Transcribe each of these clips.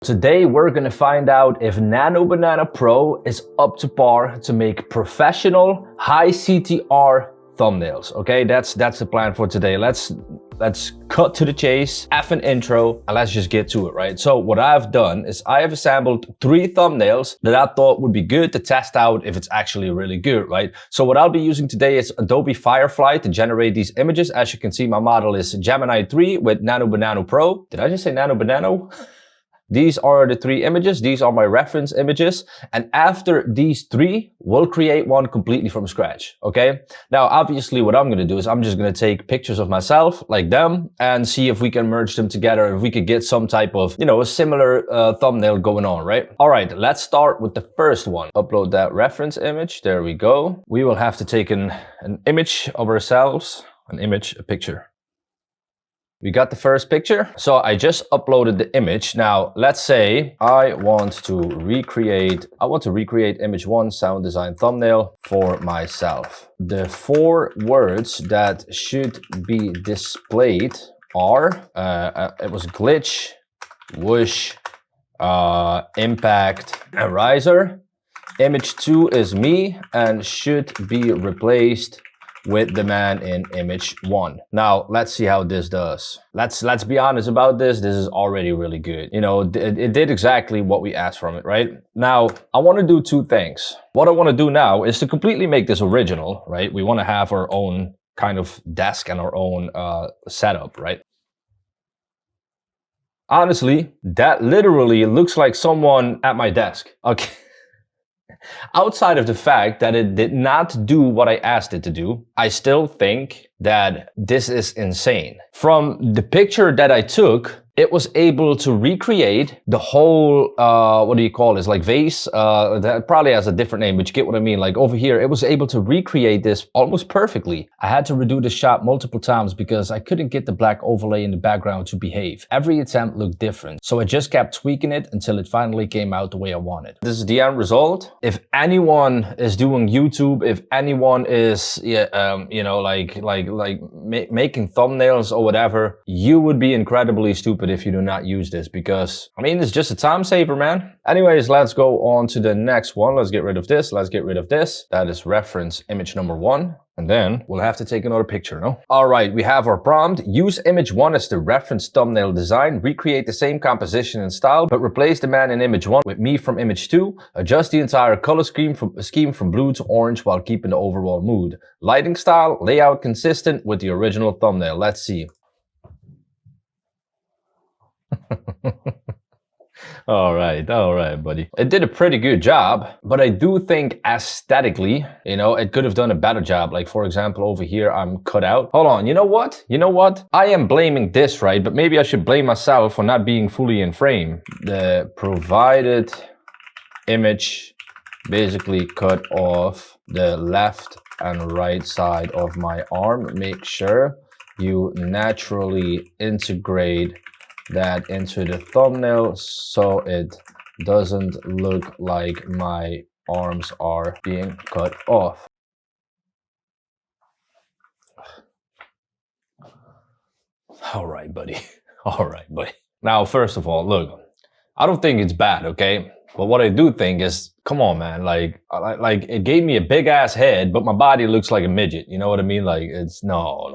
Today we're gonna find out if nanobanana Pro is up to par to make professional high CTR thumbnails. Okay, that's the plan for today. Let's cut to the chase, F an intro, and let's just get to it, right? So what I've done is I have assembled 3 thumbnails that I thought would be good to test out if it's actually really good, right? So what I'll be using today is Adobe Firefly to generate these images. As you can see, my model is Gemini 3 with nanobanana Pro. Did I just say nanobanana? These are the 3 images. These are my reference images. And after these 3, we'll create one completely from scratch, okay? Now, obviously, what I'm gonna do is I'm just gonna take pictures of myself, like them, and see if we can merge them together, if we could get some type of, you know, a similar thumbnail going on, right? All right, let's start with the first one. Upload that reference image. There we go. We will have to take an image of ourselves, a picture. We got the first picture. So I just uploaded the image. Now, let's say I want to recreate image 1 sound design thumbnail for myself. The 4 words that should be displayed are, it was glitch, whoosh, impact, and riser. Image 2 is me and should be replaced with the man in image 1. Now, let's see how this does. Let's be honest about this. This is already really good. You know, it did exactly what we asked from it, right? Now, I want to do 2 things. What I want to do now is to completely make this original, right? We want to have our own kind of desk and our own setup, right? Honestly, that literally looks like someone at my desk. Okay. Outside of the fact that it did not do what I asked it to do, I still think that this is insane. From the picture that I took, it was able to recreate the whole, what do you call this, like vase? That probably has a different name, but you get what I mean. Like over here, it was able to recreate this almost perfectly. I had to redo the shot multiple times because I couldn't get the black overlay in the background to behave. Every attempt looked different. So I just kept tweaking it until it finally came out the way I wanted. This is the end result. If anyone is doing YouTube, if anyone is, you know, like making thumbnails or whatever, you would be incredibly stupid if you do not use this, because I mean, it's just a time saver, man. Anyways, let's go on to the next one. Let's get rid of this. Let's get rid of this. That is reference image number 1. And then we'll have to take another picture, no? All right, we have our prompt. Use image 1 as the reference thumbnail design. Recreate the same composition and style, but replace the man in image 1 with me from image 2. Adjust the entire color scheme from blue to orange while keeping the overall mood. Lighting style, layout consistent with the original thumbnail. Let's see. All right, buddy. It did a pretty good job, but I do think aesthetically, you know, it could have done a better job. Like, for example, over here, I'm cut out. Hold on, you know what? I am blaming this, right? But maybe I should blame myself for not being fully in frame. The provided image basically cut off the left and right side of my arm. Make sure you naturally integrate that into the thumbnail so it doesn't look like my arms are being cut off. All right, buddy. All right, buddy. Now, first of all, look, I don't think it's bad, okay? But what I do think is, come on, man, like it gave me a big ass head, but my body looks like a midget. You know what I mean? Like, it's no.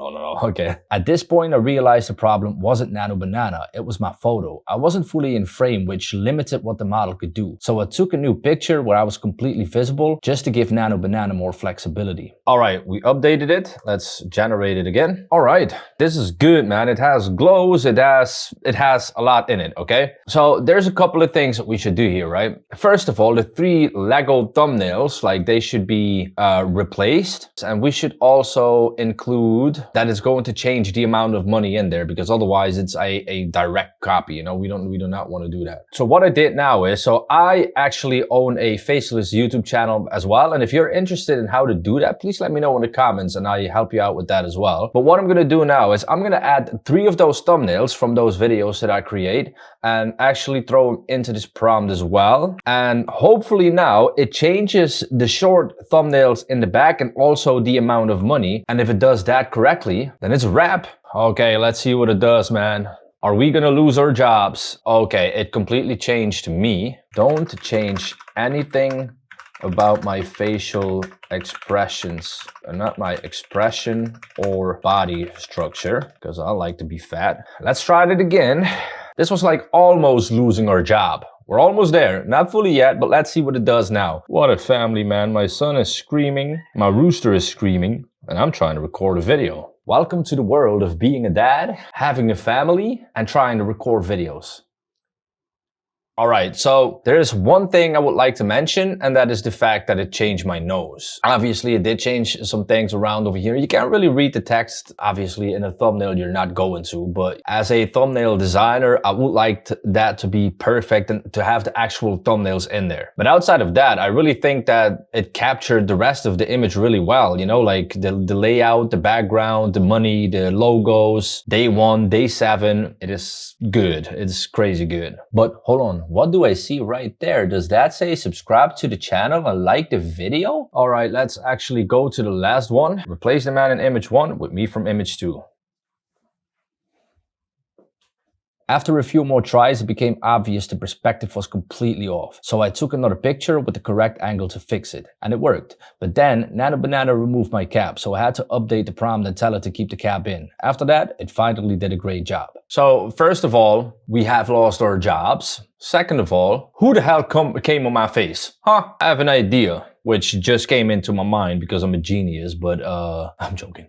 Okay. At this point, I realized the problem wasn't nanobanana. It was my photo. I wasn't fully in frame, which limited what the model could do. So I took a new picture where I was completely visible just to give nanobanana more flexibility. All right, we updated it. Let's generate it again. All right, this is good, man. It has glows. It has a lot in it. Okay. So there's a couple of things that we should do here, right? First of all, the 3 Lego thumbnails, like they should be replaced, and we should also include that it's going to change the amount of money in there, because otherwise it's a direct copy. You know, we do not want to do that. So what I did now is, so I actually own a faceless YouTube channel as well, and if you're interested in how to do that, please let me know in the comments and I help you out with that as well. But what I'm going to do now is I'm going to add 3 of those thumbnails from those videos that I create and actually throw them into this prompt as well. And hopefully now it changes the short thumbnails in the back and also the amount of money. And if it does that correctly, then it's a wrap. Okay, let's see what it does, man. Are we gonna lose our jobs? Okay, it completely changed me. Don't change anything about my facial expressions, not my expression or body structure, because I like to be fat. Let's try it again. This was like almost losing our job. We're almost there, not fully yet, but let's see what it does now. What a family, man. My son is screaming, my rooster is screaming, and I'm trying to record a video. Welcome to the world of being a dad, having a family, and trying to record videos. All right, so there's one thing I would like to mention, and that is the fact that it changed my nose. Obviously, it did change some things around over here. You can't really read the text, obviously, in a thumbnail you're not going to, but as a thumbnail designer, I would like that to be perfect and to have the actual thumbnails in there. But outside of that, I really think that it captured the rest of the image really well, you know, like the layout, the background, the money, the logos, day 1, day 7, it is good. It's crazy good. But hold on. What do I see right there? Does that say subscribe to the channel and like the video? All right, let's actually go to the last one. Replace the man in image 1 with me from image 2. After a few more tries, it became obvious the perspective was completely off. So I took another picture with the correct angle to fix it, and it worked. But then nanobanana removed my cap, so I had to update the prompt and tell it to keep the cap in. After that, it finally did a great job. So first of all, we have lost our jobs. Second of all, who the hell came on my face? Huh? I have an idea, which just came into my mind because I'm a genius, but I'm joking.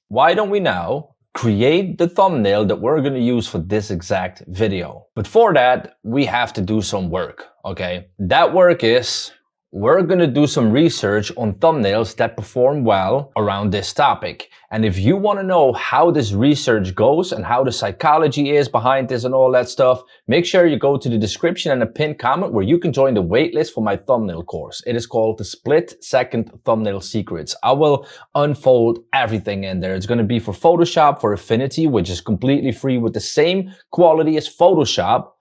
Why don't we now create the thumbnail that we're going to use for this exact video? But for that, we have to do some work, okay? That work is, we're going to do some research on thumbnails that perform well around this topic. And if you want to know how this research goes and how the psychology is behind this and all that stuff, make sure you go to the description and a pinned comment where you can join the waitlist for my thumbnail course. It is called the Split-Second Thumbnail Secrets. I will unfold everything in there. It's going to be for Photoshop, for Affinity, which is completely free with the same quality as Photoshop.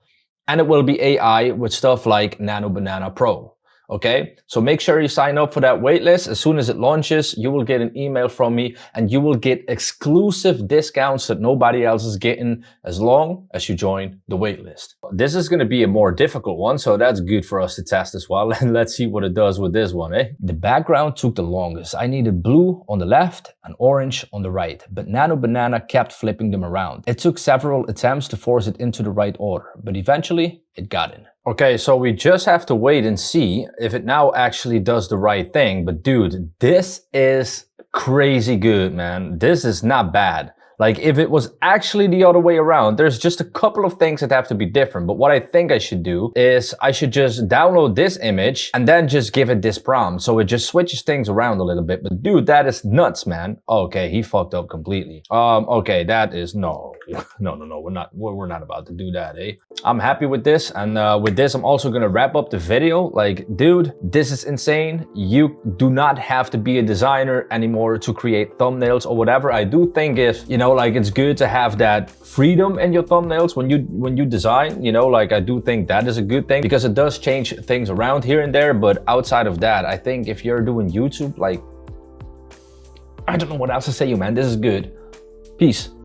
And it will be AI with stuff like nanobanana Pro. Okay, so make sure you sign up for that waitlist. As soon as it launches, you will get an email from me and you will get exclusive discounts that nobody else is getting as long as you join the waitlist. This is going to be a more difficult one, so that's good for us to test as well. And let's see what it does with this one, eh? The background took the longest. I needed blue on the left and orange on the right, but nanobanana kept flipping them around. It took several attempts to force it into the right order, but eventually it got in. Okay, so we just have to wait and see if it now actually does the right thing. But dude, this is crazy good, man. This is not bad. Like, if it was actually the other way around, there's just a couple of things that have to be different. But what I think I should do is I should just download this image and then just give it this prompt. So it just switches things around a little bit. But dude, that is nuts, man. Okay, he fucked up completely. Okay, that is no, we're not about to do that, eh? I'm happy with this. And with this, I'm also gonna wrap up the video. Like, dude, this is insane. You do not have to be a designer anymore to create thumbnails or whatever. I do think if, you know, like, it's good to have that freedom in your thumbnails when you design, you know, like, I do think that is a good thing because it does change things around here and there. But outside of that, I think if you're doing YouTube, like, I don't know what else to say, you man, this is good. Peace.